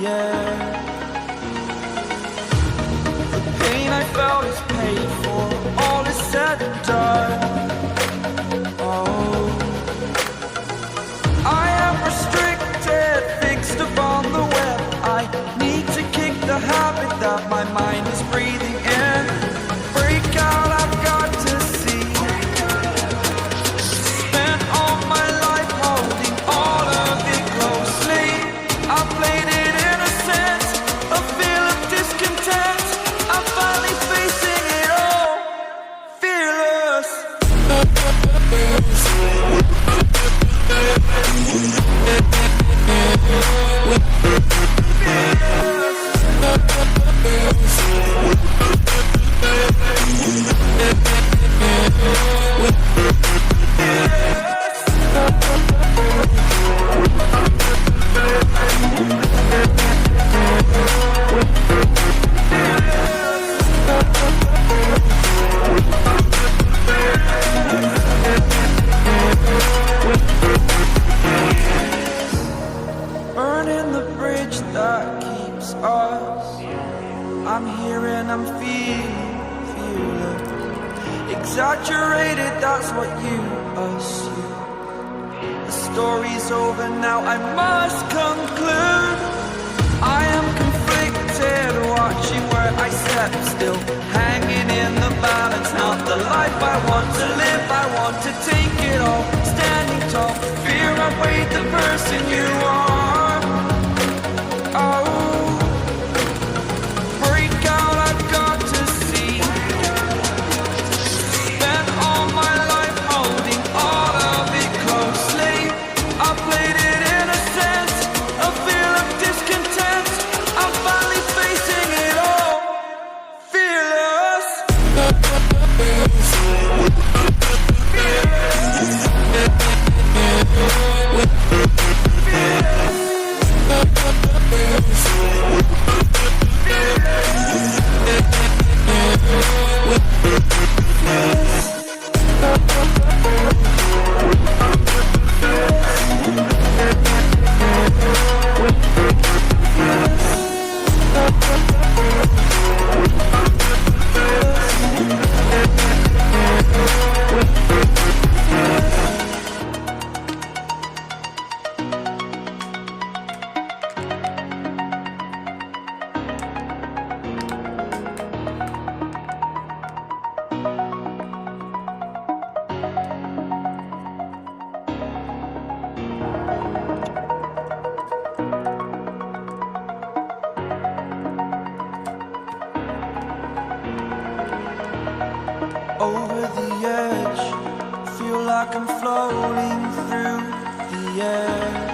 air. The pain I felt is paid for, all is said and done. Oh, I am restricted, fixed upon the web. I need to kick the habit that my mind is breathing in. Break out, I've got to see. Spent all my life holding all of it closely. I played it innocent, a feel of discontent. I'm finally facing it all, fearless. Burning the bridge that keeps us. I'm here and I'm feeling exaggerated, that's what you assume. The story's over now, I must conclude. I am conflicted, watching where I step still, hanging in the balance. Not the life I want to live, I want to take it all. Standing tall, fear I weighed the person you are. Oh, break out, I've got to see. Spent all my life holding all of it closely. I played it innocent, a feel of discontent. I'm finally facing it all, fearless. Over the edge, feel like I'm floating through the air.